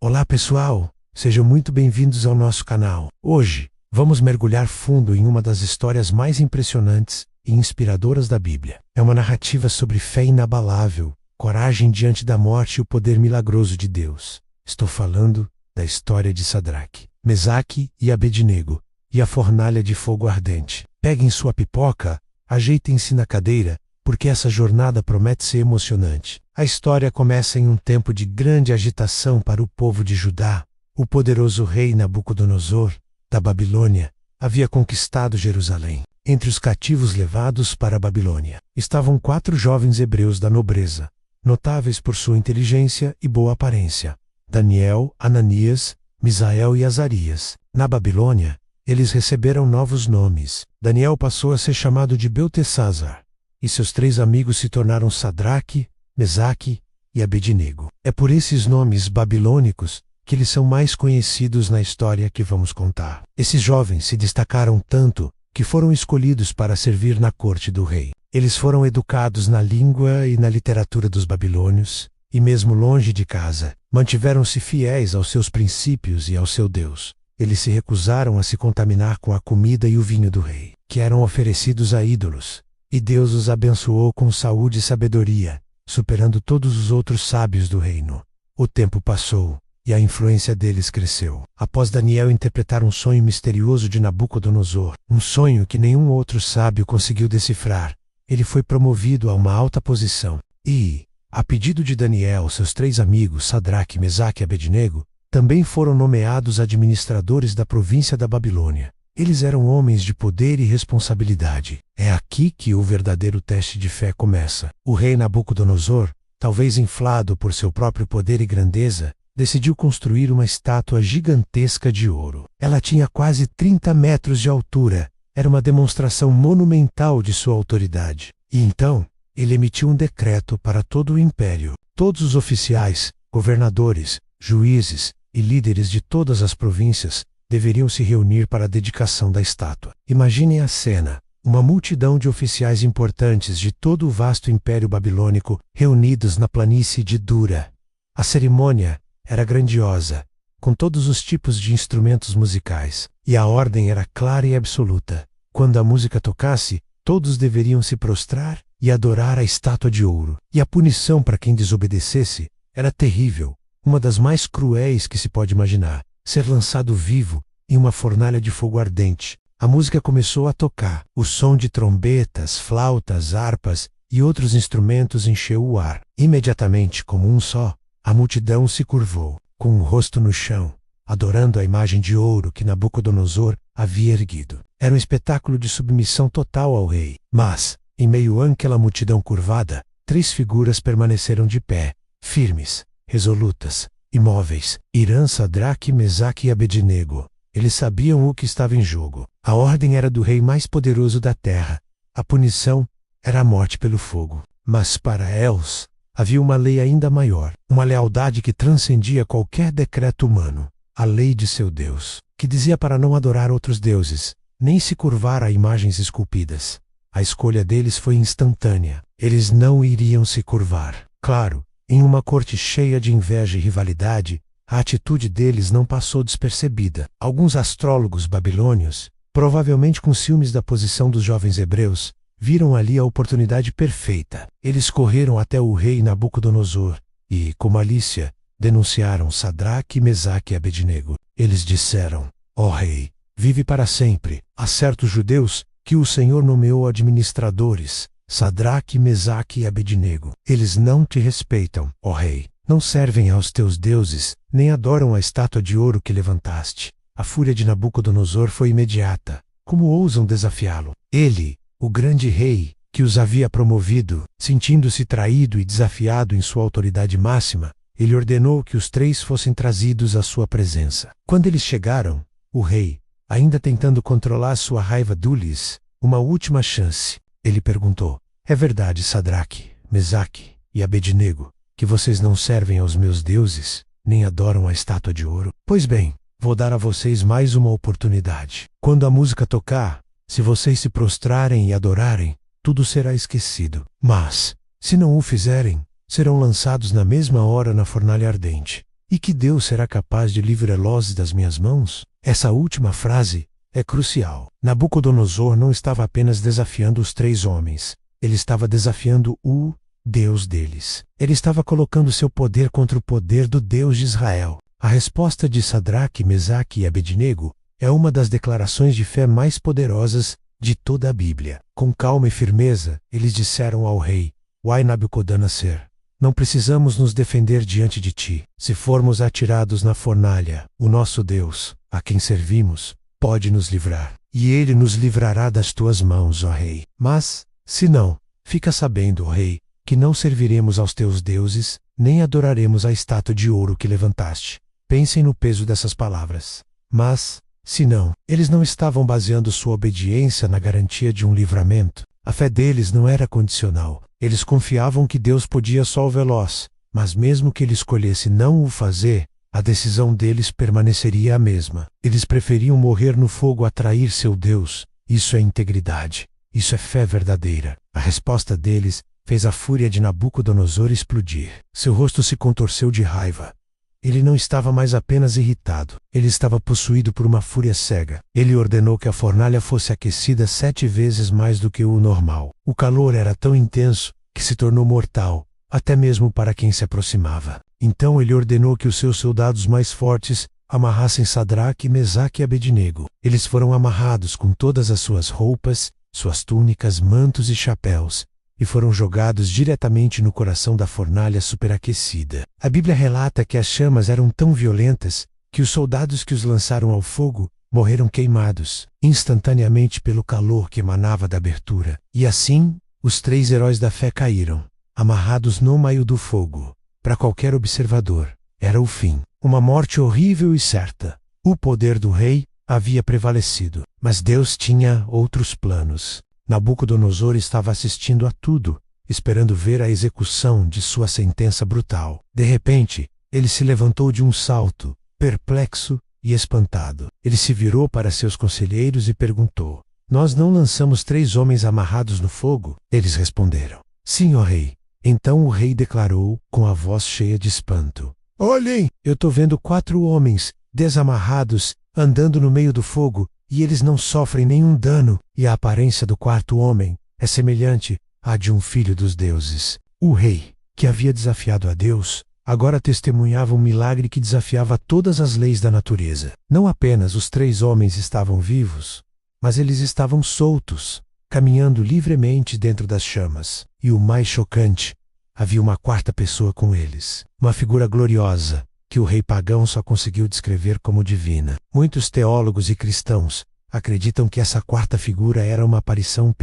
Olá pessoal, sejam muito bem-vindos ao nosso canal. Hoje, vamos mergulhar fundo em uma das histórias mais impressionantes e inspiradoras da Bíblia. É uma narrativa sobre fé inabalável, coragem diante da morte e o poder milagroso de Deus. Estou falando da história de Sadraque, Mesaque e Abednego, e a fornalha de fogo ardente. Peguem sua pipoca, ajeitem-se na cadeira, porque essa jornada promete ser emocionante. A história começa em um tempo de grande agitação para o povo de Judá. O poderoso rei Nabucodonosor, da Babilônia, havia conquistado Jerusalém. Entre os cativos levados para a Babilônia, estavam 4 jovens hebreus da nobreza, notáveis por sua inteligência e boa aparência: Daniel, Ananias, Misael e Azarias. Na Babilônia, eles receberam novos nomes. Daniel passou a ser chamado de Beltesazar, e seus 3 amigos se tornaram Sadraque, Mesaque e Abednego. É por esses nomes babilônicos que eles são mais conhecidos na história que vamos contar. Esses jovens se destacaram tanto que foram escolhidos para servir na corte do rei. Eles foram educados na língua e na literatura dos babilônios, e mesmo longe de casa, mantiveram-se fiéis aos seus princípios e ao seu Deus. Eles se recusaram a se contaminar com a comida e o vinho do rei, que eram oferecidos a ídolos. E Deus os abençoou com saúde e sabedoria, superando todos os outros sábios do reino. O tempo passou, e a influência deles cresceu. Após Daniel interpretar um sonho misterioso de Nabucodonosor, um sonho que nenhum outro sábio conseguiu decifrar, ele foi promovido a uma alta posição. E, a pedido de Daniel, seus 3 amigos, Sadraque, Mesaque e Abednego, também foram nomeados administradores da província da Babilônia. Eles eram homens de poder e responsabilidade. É aqui que o verdadeiro teste de fé começa. O rei Nabucodonosor, talvez inflado por seu próprio poder e grandeza, decidiu construir uma estátua gigantesca de ouro. Ela tinha quase 30 metros de altura. Era uma demonstração monumental de sua autoridade. E então, ele emitiu um decreto para todo o império. Todos os oficiais, governadores, juízes e líderes de todas as províncias deveriam se reunir para a dedicação da estátua. Imaginem a cena: uma multidão de oficiais importantes de todo o vasto império babilônico reunidos na planície de Dura. A cerimônia era grandiosa, com todos os tipos de instrumentos musicais, e a ordem era clara e absoluta. Quando a música tocasse, todos deveriam se prostrar e adorar a estátua de ouro. E a punição para quem desobedecesse era terrível, uma das mais cruéis que se pode imaginar: ser lançado vivo em uma fornalha de fogo ardente. A música começou a tocar. O som de trombetas, flautas, harpas e outros instrumentos encheu o ar. Imediatamente, como um só, a multidão se curvou, com o rosto no chão, adorando a imagem de ouro que Nabucodonosor havia erguido. Era um espetáculo de submissão total ao rei. Mas, em meio àquela multidão curvada, 3 figuras permaneceram de pé, firmes, resolutas, imóveis: Irã, Sadraque, Mesaque e Abednego. Eles sabiam o que estava em jogo. A ordem era do rei mais poderoso da terra. A punição era a morte pelo fogo. Mas para eles, havia uma lei ainda maior, uma lealdade que transcendia qualquer decreto humano: a lei de seu Deus, que dizia para não adorar outros deuses, nem se curvar a imagens esculpidas. A escolha deles foi instantânea. Eles não iriam se curvar. Claro, em uma corte cheia de inveja e rivalidade, a atitude deles não passou despercebida. Alguns astrólogos babilônios, provavelmente com ciúmes da posição dos jovens hebreus, viram ali a oportunidade perfeita. Eles correram até o rei Nabucodonosor e, com malícia, denunciaram Sadraque, Mesaque e Abednego. Eles disseram: ó rei, vive para sempre. Há certos judeus que o Senhor nomeou administradores, Sadraque, Mesaque e Abednego. Eles não te respeitam, ó rei. Não servem aos teus deuses, nem adoram a estátua de ouro que levantaste. A fúria de Nabucodonosor foi imediata. Como ousam desafiá-lo? Ele, o grande rei, que os havia promovido, sentindo-se traído e desafiado em sua autoridade máxima, ele ordenou que os 3 fossem trazidos à sua presença. Quando eles chegaram, o rei, ainda tentando controlar sua raiva, deu-lhes uma última chance. Ele perguntou: é verdade, Sadraque, Mesaque e Abednego, que vocês não servem aos meus deuses, nem adoram a estátua de ouro? Pois bem, vou dar a vocês mais uma oportunidade. Quando a música tocar, se vocês se prostrarem e adorarem, tudo será esquecido. Mas, se não o fizerem, serão lançados na mesma hora na fornalha ardente. E que Deus será capaz de livrá-los das minhas mãos? Essa última frase é crucial. Nabucodonosor não estava apenas desafiando os 3 homens, ele estava desafiando o Deus deles. Ele estava colocando seu poder contra o poder do Deus de Israel. A resposta de Sadraque, Mesaque e Abednego é uma das declarações de fé mais poderosas de toda a Bíblia. Com calma e firmeza, eles disseram ao rei: Uai, Nabucodonosor, não precisamos nos defender diante de ti. Se formos atirados na fornalha, o nosso Deus, a quem servimos, pode nos livrar, e ele nos livrará das tuas mãos, ó rei. Mas, se não, fica sabendo, ó rei, que não serviremos aos teus deuses, nem adoraremos a estátua de ouro que levantaste. Pensem no peso dessas palavras. Mas, se não, eles não estavam baseando sua obediência na garantia de um livramento. A fé deles não era condicional. Eles confiavam que Deus podia salvá-los, mas mesmo que ele escolhesse não o fazer, a decisão deles permaneceria a mesma. Eles preferiam morrer no fogo a trair seu Deus. Isso é integridade. Isso é fé verdadeira. A resposta deles fez a fúria de Nabucodonosor explodir. Seu rosto se contorceu de raiva. Ele não estava mais apenas irritado. Ele estava possuído por uma fúria cega. Ele ordenou que a fornalha fosse aquecida 7 vezes mais do que o normal. O calor era tão intenso que se tornou mortal, até mesmo para quem se aproximava. Então ele ordenou que os seus soldados mais fortes amarrassem Sadraque, Mesaque e Abednego. Eles foram amarrados com todas as suas roupas, suas túnicas, mantos e chapéus, e foram jogados diretamente no coração da fornalha superaquecida. A Bíblia relata que as chamas eram tão violentas que os soldados que os lançaram ao fogo morreram queimados instantaneamente pelo calor que emanava da abertura. E assim, os 3 heróis da fé caíram, amarrados no meio do fogo. Para qualquer observador, era o fim. Uma morte horrível e certa. O poder do rei havia prevalecido, mas Deus tinha outros planos. Nabucodonosor estava assistindo a tudo, esperando ver a execução de sua sentença brutal. De repente, ele se levantou de um salto, perplexo e espantado. Ele se virou para seus conselheiros e perguntou: Nós não lançamos 3 homens amarrados no fogo? Eles responderam: Sim, ó rei. Então o rei declarou, com a voz cheia de espanto: Olhem, eu estou vendo 4 homens, desamarrados, andando no meio do fogo, e eles não sofrem nenhum dano, e a aparência do 4º homem é semelhante à de um filho dos deuses. O rei, que havia desafiado a Deus, agora testemunhava um milagre que desafiava todas as leis da natureza. Não apenas os 3 homens estavam vivos, mas eles estavam soltos, caminhando livremente dentro das chamas. E o mais chocante, havia uma 4ª pessoa com eles, uma figura gloriosa, que o rei pagão só conseguiu descrever como divina. Muitos teólogos e cristãos acreditam que essa 4ª figura era uma aparição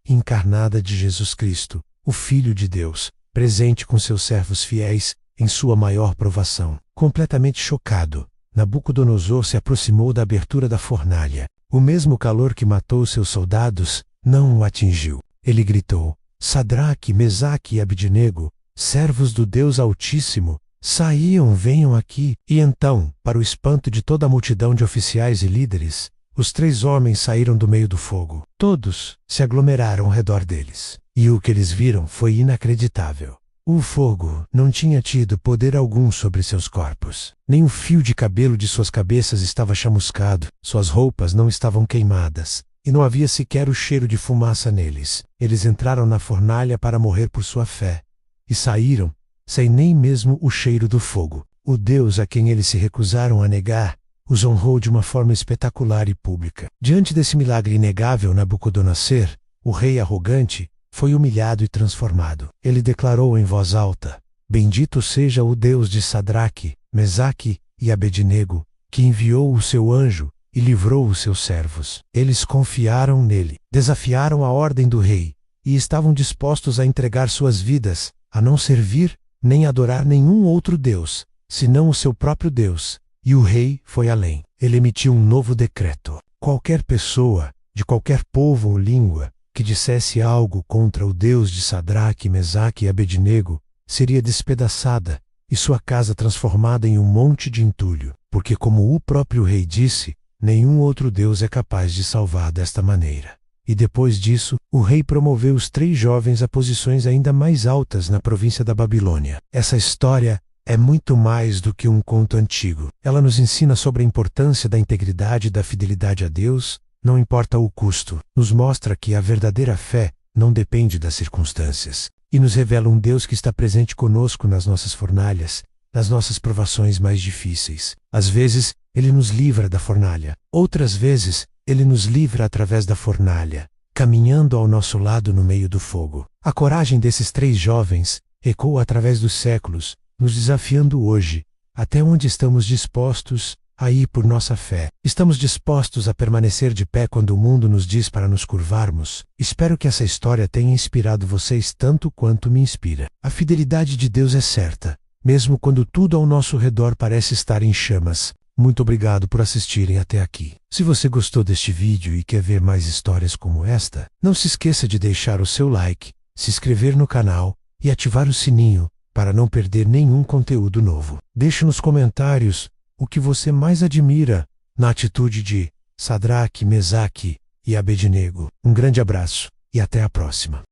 encarnada de Jesus Cristo, o Filho de Deus, presente com seus servos fiéis em sua maior provação. Completamente chocado, Nabucodonosor se aproximou da abertura da fornalha. O mesmo calor que matou seus soldados não o atingiu. Ele gritou: Sadraque, Mesaque e Abednego, servos do Deus Altíssimo, venham aqui. E então, para o espanto de toda a multidão de oficiais e líderes, os 3 homens saíram do meio do fogo. Todos se aglomeraram ao redor deles. E o que eles viram foi inacreditável. O fogo não tinha tido poder algum sobre seus corpos. Nem um fio de cabelo de suas cabeças estava chamuscado, suas roupas não estavam queimadas, e não havia sequer o cheiro de fumaça neles. Eles entraram na fornalha para morrer por sua fé, e saíram sem nem mesmo o cheiro do fogo. O Deus a quem eles se recusaram a negar os honrou de uma forma espetacular e pública. Diante desse milagre inegável, Nabucodonosor, o rei arrogante, foi humilhado e transformado. Ele declarou em voz alta: Bendito seja o Deus de Sadraque, Mesaque e Abednego, que enviou o seu anjo e livrou os seus servos. Eles confiaram nele, desafiaram a ordem do rei, e estavam dispostos a entregar suas vidas, a não servir nem adorar nenhum outro Deus, senão o seu próprio Deus. E o rei foi além. Ele emitiu um novo decreto. Qualquer pessoa, de qualquer povo ou língua, que dissesse algo contra o Deus de Sadraque, Mesaque e Abednego, seria despedaçada e sua casa transformada em um monte de entulho, porque, como o próprio rei disse, nenhum outro Deus é capaz de salvar desta maneira. E depois disso, o rei promoveu os 3 jovens a posições ainda mais altas na província da Babilônia. Essa história é muito mais do que um conto antigo. Ela nos ensina sobre a importância da integridade e da fidelidade a Deus, não importa o custo. Nos mostra que a verdadeira fé não depende das circunstâncias. E nos revela um Deus que está presente conosco nas nossas fornalhas, nas nossas provações mais difíceis. Às vezes, Ele nos livra da fornalha. Outras vezes, Ele nos livra através da fornalha, caminhando ao nosso lado no meio do fogo. A coragem desses 3 jovens ecoa através dos séculos, nos desafiando hoje, até onde estamos dispostos a ir por nossa fé. Estamos dispostos a permanecer de pé quando o mundo nos diz para nos curvarmos? Espero que essa história tenha inspirado vocês tanto quanto me inspira. A fidelidade de Deus é certa, mesmo quando tudo ao nosso redor parece estar em chamas. Muito obrigado por assistirem até aqui. Se você gostou deste vídeo e quer ver mais histórias como esta, não se esqueça de deixar o seu like, se inscrever no canal e ativar o sininho para não perder nenhum conteúdo novo. Deixe nos comentários o que você mais admira na atitude de Sadraque, Mesaque e Abednego. Um grande abraço e até a próxima.